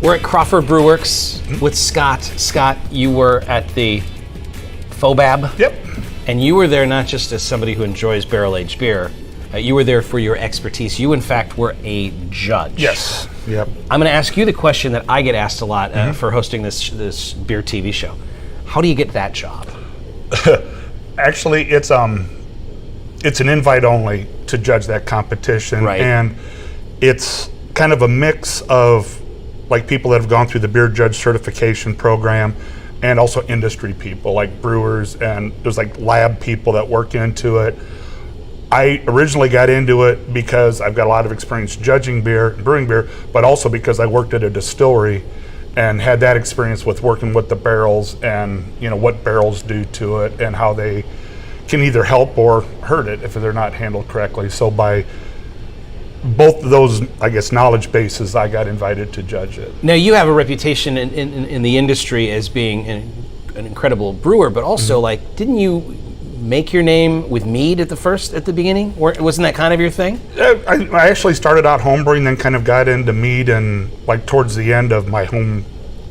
We're at Crawford Brewworks with Scott. Scott, you were at the Fobab. Yep. And you were there not just as somebody who enjoys barrel-aged beer. You were there for your expertise. You, in fact, were a judge. Yes. Yep. I'm going to ask you the question that I get asked a lot for hosting this beer TV show. How do you get that job? Actually, it's an invite only to judge that competition, right. And it's kind of a mix of like people that have gone through the beer judge certification program, and also industry people like brewers, and there's like lab people that work into it. I originally got into it because I've got a lot of experience judging beer, brewing beer, but also because I worked at a distillery and had that experience with working with the barrels and what barrels do to it and how they can either help or hurt it if they're not handled correctly. So by both of those, I guess, knowledge bases, I got invited to judge it. Now, you have a reputation in the industry as being an incredible brewer, but also, like, didn't you make your name with mead at the beginning? Wasn't that kind of your thing? I actually started out homebrewing, then kind of got into mead, and like towards the end of my home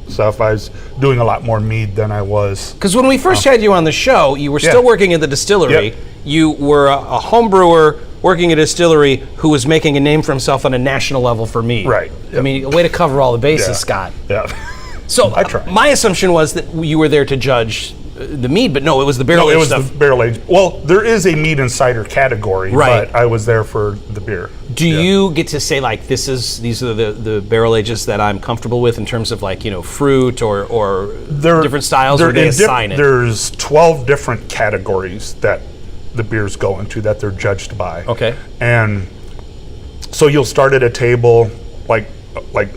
stuff, I was doing a lot more mead than I was. Because when we first had you on the show, you were still working at the distillery. Yep. You were a home brewer working at a distillery who was making a name for himself on a national level for mead. Right. I mean, a way to cover all the bases, Scott. Yeah. So I tried. My assumption was that you were there to judge the mead, but no, it was the barrel aged stuff. No, it was the barrel aged. Well, there is a mead and cider category, right. But I was there for the beer. Do you get to say, like, these are the barrel ages that I'm comfortable with in terms of, like, fruit or different styles, or do they assign it? There's 12 different categories that the beers go into that they're judged by. Okay. And so you'll start at a table, like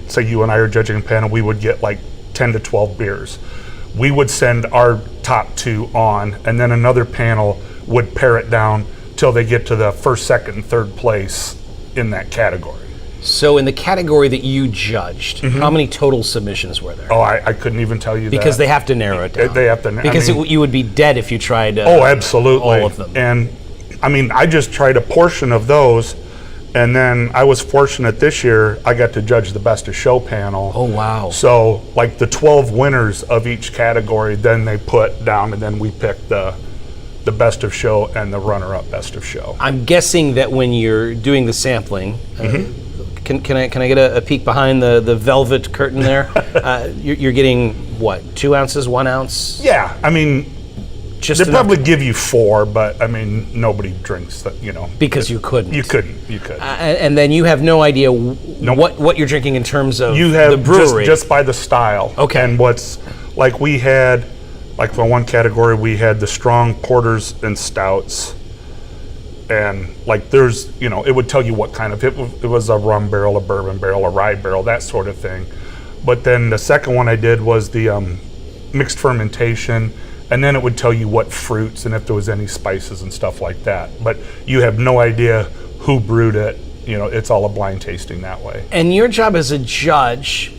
say you and I are judging a panel, we would get like 10 to 12 beers. We would send our top 2 on, and then another panel would pare it down till they get to the first, second, and third place in that category. So in the category that you judged, how many total submissions were there? Oh, I couldn't even tell you because that. they have to narrow it down. They have to. Because you would be dead if you tried absolutely. all of them. And I mean, I just tried a portion of those, and then I was fortunate this year, I got to judge the best of show panel. Oh, wow. So like the 12 winners of each category, then they put down, and then we picked the best of show and the runner-up best of show. I'm guessing that when you're doing the sampling, can I get a peek behind the velvet curtain there? You're getting what, 2 ounces, 1 ounce? Yeah, I mean, just they probably give you 4, but I mean, nobody drinks that, because you couldn't. You couldn't. And then you have no idea what you're drinking in terms of you have the brewery. Just by the style. Okay. And what's, like we had, like for one category, we had the strong porters and stouts. And like there's, it would tell you what kind of, it was a rum barrel, a bourbon barrel, a rye barrel, that sort of thing. But then the second one I did was the mixed fermentation, and then it would tell you what fruits and if there was any spices and stuff like that. But you have no idea who brewed it. It's all a blind tasting that way. And your job as a judge,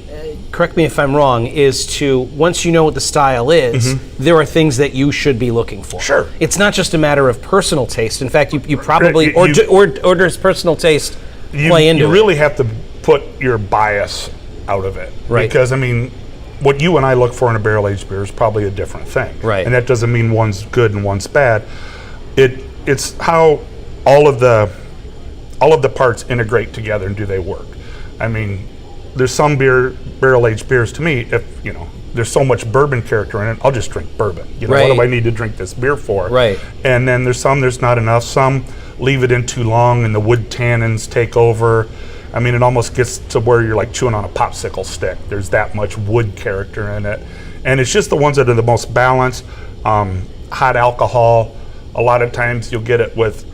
correct me if I'm wrong, is to, once you know what the style is, there are things that you should be looking for. Sure. It's not just a matter of personal taste. In fact, you probably, or does personal taste play into it? You really have to put your bias out of it. Right. Because, I mean, what you and I look for in a barrel-aged beer is probably a different thing. Right. And that doesn't mean one's good and one's bad. It's how all of the parts integrate together and do they work. I mean, there's some barrel-aged beers to me, if, there's so much bourbon character in it, I'll just drink bourbon. Right. What do I need to drink this beer for? Right. And then there's not enough. Some leave it in too long and the wood tannins take over. I mean, it almost gets to where you're like chewing on a popsicle stick. There's that much wood character in it. And it's just the ones that are the most balanced. Hot alcohol, a lot of times you'll get it with,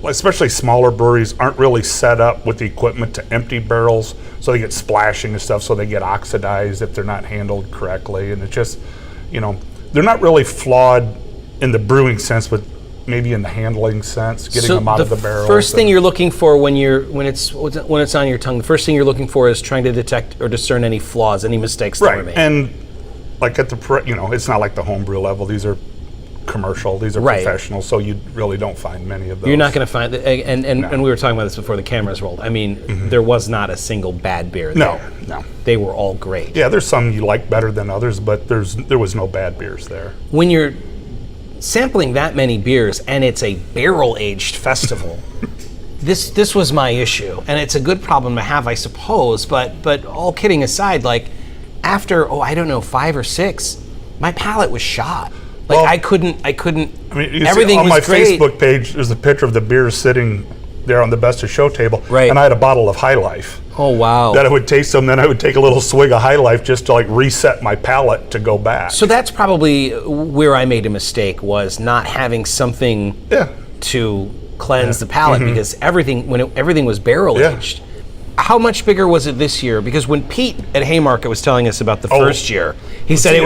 especially smaller breweries aren't really set up with the equipment to empty barrels, so they get splashing and stuff, so they get oxidized if they're not handled correctly. And it's just, they're not really flawed in the brewing sense, but maybe in the handling sense, getting them out of the barrel. First thing you're looking for when it's on your tongue, the first thing you're looking for is trying to detect or discern any flaws, any mistakes that were made. And like at the it's not like the homebrew level. These are commercial. These are Right. professional, so you really don't find many of those. You're not going to find, and we were talking about this before the cameras rolled. I mean, there was not a single bad beer there. No. They were all great. Yeah, there's some you like better than others, but there was no bad beers there. When you're sampling that many beers and it's a barrel-aged festival, this was my issue. And it's a good problem to have, I suppose, but all kidding aside, like, after, I don't know, 5 or 6, my palate was shot. Like, Well, I couldn't, I mean, you everything see, on was my great. Facebook page, there's a picture of the beers sitting there on the Best of Show table, Right. and I had a bottle of High Life. Oh, wow. That I would taste them, then I would take a little swig of High Life just to like reset my palate to go back. So that's probably where I made a mistake, was not having something Yeah. to cleanse the palate, because everything was barrel aged. How much bigger was it this year? Because when Pete at Haymarket was telling us about the first year, he said see,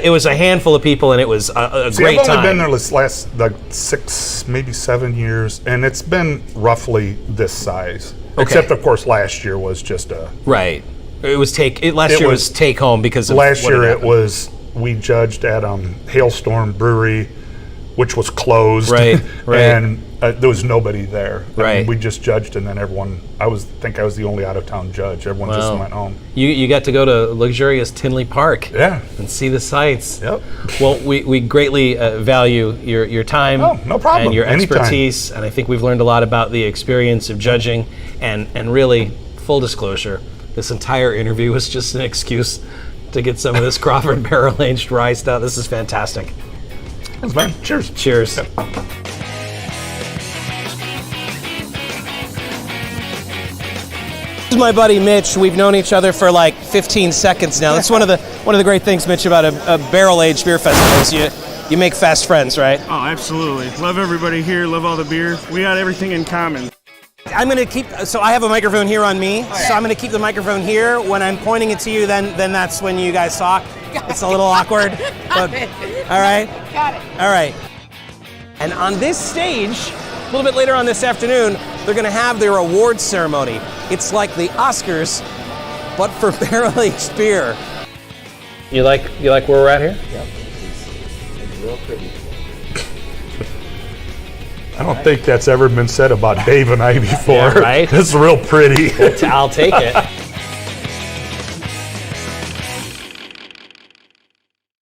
it was a handful of people and it was a See, great I've only time. been there this last like 6, maybe 7 years, and it's been roughly this size. Except, of course, last year was just a. Right. It was last year was take home because of Last what year had it happened. was, we judged at Hailstorm Brewery, which was closed. Right. And there was nobody there. I Right. mean, we just judged, and then everyone, I think I was the only out-of-town judge. Everyone just Wow. went home. You got to go to luxurious Tinley Park. Yeah. And see the sights. Yep. Well, we greatly value your time. Oh, no problem. And your Anytime. expertise, and I think we've learned a lot about the experience of judging. And really, full disclosure, this entire interview was just an excuse to get some of this Crawford barrel-aged rye stout. This is fantastic. Thanks, man. Cheers. Cheers. Yep. This is my buddy Mitch. We've known each other for like 15 seconds now. That's one of the great things, Mitch, about a barrel-aged beer festival is you make fast friends, right? Oh, absolutely. Love everybody here. Love all the beer. We got everything in common. I'm going to keep, so I have a microphone here on me, so I'm going to keep the microphone here. When I'm pointing it to you, then that's when you guys talk. It's a little awkward. But, all right? Got it. All right. And on this stage, a little bit later on this afternoon, they're going to have their awards ceremony. It's like the Oscars, but for barrel-aged beer. You like where we're at here? Yep. It's real pretty. I don't think that's ever been said about Dave and I before. Yeah, right? It's real pretty. I'll take it.